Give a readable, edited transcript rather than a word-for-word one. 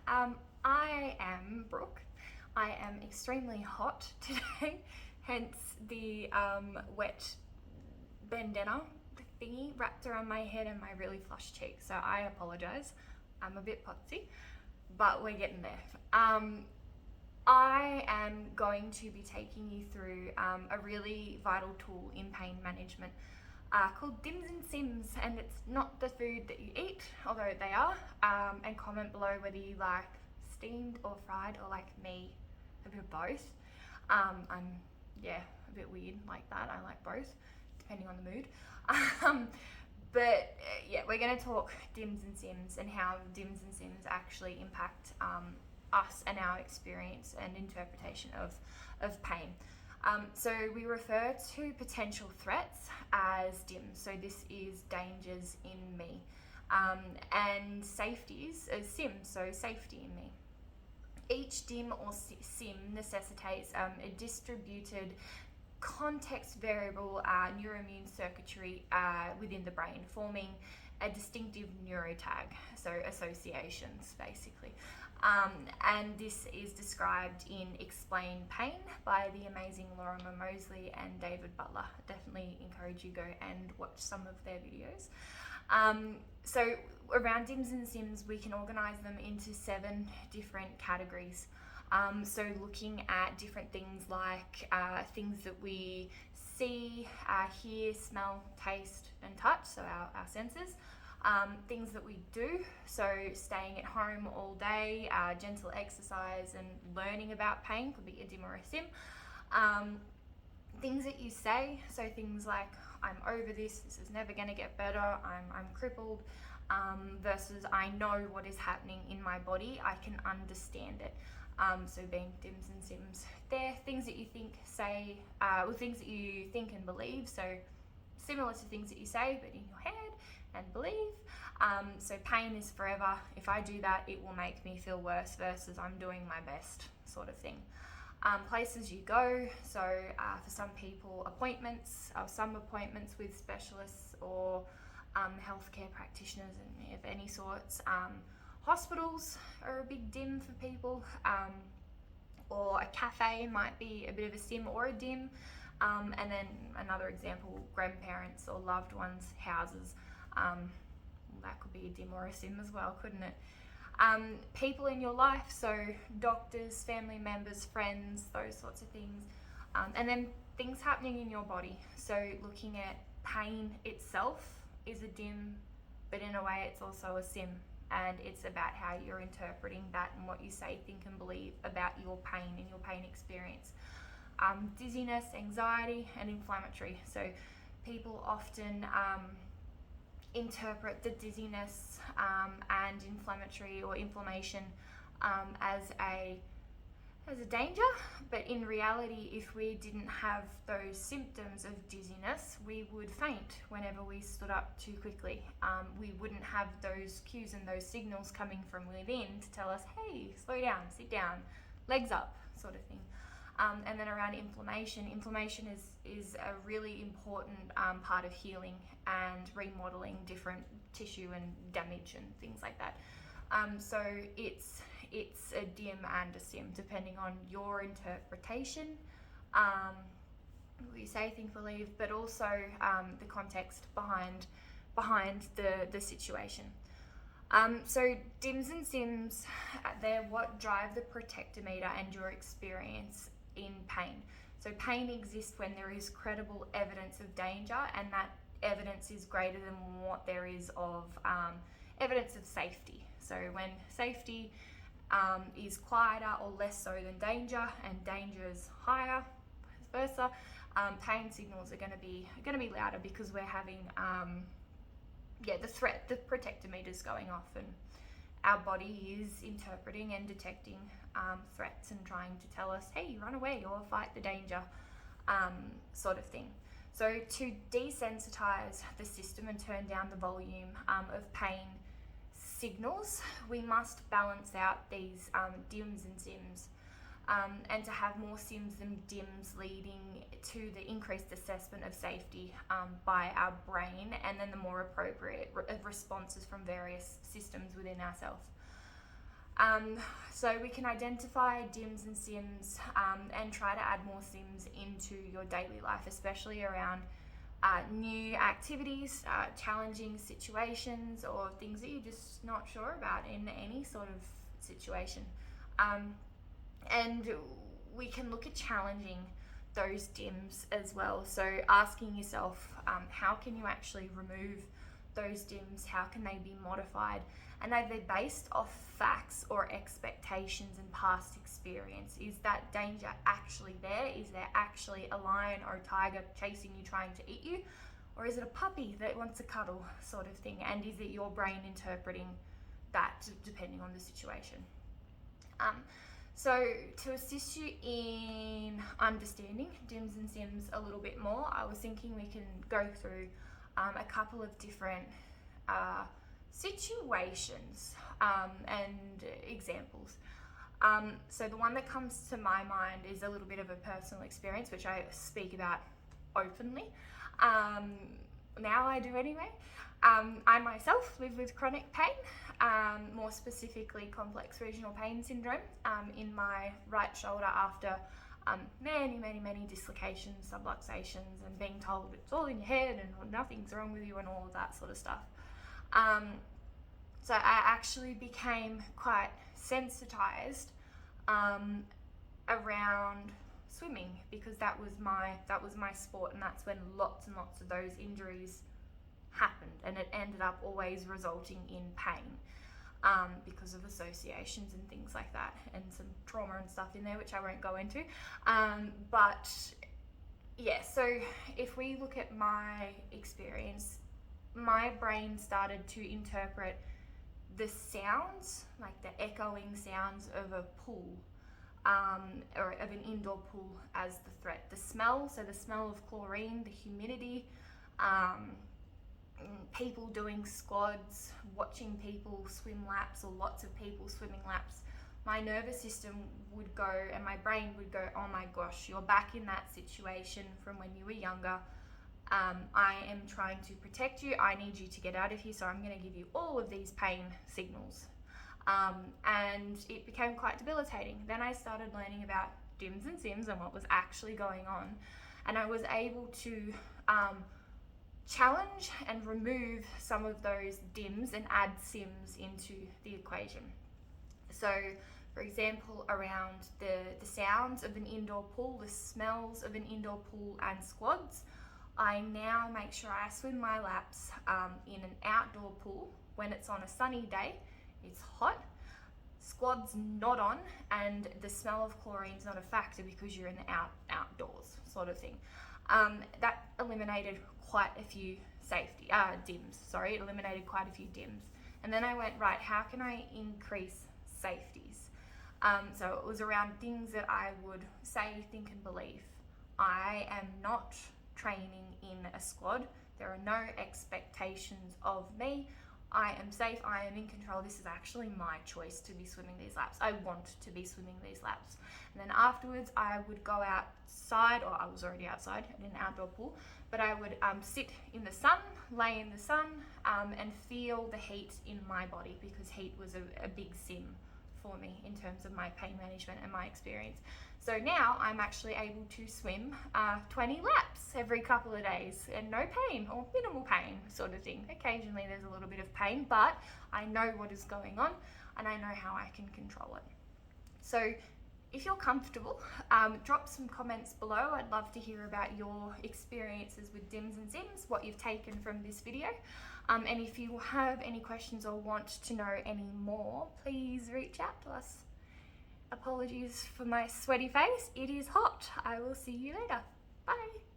I am Brooke. I am extremely hot today, hence the wet bandana thingy wrapped around my head and my really flushed cheeks. So I apologise. I'm a bit potsy, but we're getting there. I am going to be taking you through a really vital tool in pain management called DIMS and SIMS, and it's not the food that you eat, although they are, and comment below whether you like steamed or fried, or like me, a bit of both. I'm a bit weird like that. I like both, depending on the mood. But we're going to talk DIMS and SIMS and how DIMS and SIMS actually impact us and our experience and interpretation of pain. So we refer to potential threats as DIMS, so this is dangers in me, and safeties as SIMS, so safety in me. Each DIM or SIM necessitates a distributed context variable neuroimmune circuitry within the brain, forming a distinctive neurotag, so associations basically. And this is described in Explain Pain by the amazing Lorimer Mosley and David Butler. I definitely encourage you to go and watch some of their videos. So around DIMS and SIMS, we can organise them into 7 different categories. So looking at different things like things that we see, hear, smell, taste and touch, so our senses. Things that we do, so staying at home all day, gentle exercise and learning about pain could be a DIM or a SIM. Things that you say, so things like I'm over this is never going to get better, I'm crippled, versus I know what is happening in my body, I can understand it. So being DIMS and SIMS, they're things that you think, say, things that you think and believe, so similar to things that you say but in your head and believe. So pain is forever. If I do that, it will make me feel worse, versus I'm doing my best, sort of thing. Places you go, so for some people, appointments, some appointments with specialists or healthcare practitioners of any sorts. Hospitals are a big DIM for people, or a cafe might be a bit of a SIM or a DIM. And then another example, grandparents or loved ones' houses. That could be a DIM or a SIM as well, couldn't it? People in your life, so doctors, family members, friends, those sorts of things. And then things happening in your body. So looking at pain itself is a DIM, but in a way it's also a SIM. And it's about how you're interpreting that and what you say, think and believe about your pain and your pain experience. Dizziness, anxiety and inflammatory. So people often interpret the dizziness and inflammatory or inflammation as a danger, but in reality, if we didn't have those symptoms of dizziness, we would faint whenever we stood up too quickly. We wouldn't have those cues and those signals coming from within to tell us, hey, slow down, sit down, legs up, sort of thing. And then around inflammation is a really important part of healing and remodeling different tissue and damage and things like that. So it's a DIM and a SIM depending on your interpretation, what you say, think, believe, but also the context behind the situation. So DIMS and SIMS, they're what drive the protectometer and your experience in pain. So pain exists when there is credible evidence of danger, and that evidence is greater than what there is of evidence of safety. So when safety is quieter or less so than danger, and danger is higher, vice versa, pain signals are going to be louder, because we're having the protectometer is going off, and our body is interpreting and detecting threats and trying to tell us, hey, run away or fight the danger, sort of thing. So to desensitize the system and turn down the volume of pain signals, we must balance out these DIMS and SIMS, and to have more SIMS than DIMS, leading to the increased assessment of safety by our brain, and then the more appropriate responses from various systems within ourselves. So we can identify DIMS and SIMS and try to add more SIMS into your daily life, especially around new activities, challenging situations, or things that you're just not sure about in any sort of situation. And we can look at challenging those DIMS as well. So asking yourself, how can you actually remove those DIMS? How can they be modified? And are they based off facts or expectations and past experience? Is that danger actually there? Is there actually a lion or a tiger chasing you, trying to eat you? Or is it a puppy that wants a cuddle, sort of thing? And is it your brain interpreting that depending on the situation? So to assist you in understanding DIMS and SIMS a little bit more, I was thinking we can go through a couple of different situations and examples. So the one that comes to my mind is a little bit of a personal experience, which I speak about openly. Now I do anyway. I myself live with chronic pain, more specifically complex regional pain syndrome in my right shoulder after many dislocations, subluxations, and being told it's all in your head and nothing's wrong with you and all of that sort of stuff. So I actually became quite sensitized around swimming, because that was my sport, and that's when lots and lots of those injuries happened, and it ended up always resulting in pain because of associations and things like that, and some trauma and stuff in there which I won't go into. But yeah, so if we look at my experience, my brain started to interpret the sounds, like the echoing sounds of a pool, or of an indoor pool, as the threat. The smell, so the smell of chlorine, the humidity, people doing squads, watching people swim laps, or lots of people swimming laps. My nervous system would go, and my brain would go, oh my gosh, you're back in that situation from when you were younger. I am trying to protect you. I need you to get out of here, so I'm going to give you all of these pain signals. And it became quite debilitating. Then I started learning about DIMS and SIMS and what was actually going on, and I was able to challenge and remove some of those DIMS and add SIMS into the equation. So, for example, around the sounds of an indoor pool, the smells of an indoor pool and squads, I now make sure I swim my laps in an outdoor pool when it's on a sunny day. It's hot, squad's not on, and the smell of chlorine's not a factor because you're in the outdoors, sort of thing. That eliminated quite a few DIMS. It eliminated quite a few DIMS. And then I went, right, how can I increase safeties? So it was around things that I would say, think, and believe. I am not training in a squad. There are no expectations of me. I am safe, I am in control. This is actually my choice to be swimming these laps. I want to be swimming these laps. And then afterwards, I would go outside, or I was already outside in an outdoor pool, but I would sit in the sun, lay in the sun, and feel the heat in my body, because heat was a big sim for me in terms of my pain management and my experience. So now I'm actually able to swim 20 laps every couple of days, and no pain, or minimal pain, sort of thing. Occasionally there's a little bit of pain, but I know what is going on and I know how I can control it. So if you're comfortable, drop some comments below. I'd love to hear about your experiences with DIMS and SIMS, what you've taken from this video. And if you have any questions or want to know any more, please reach out to us. Apologies for my sweaty face. It is hot. I will see you later. Bye.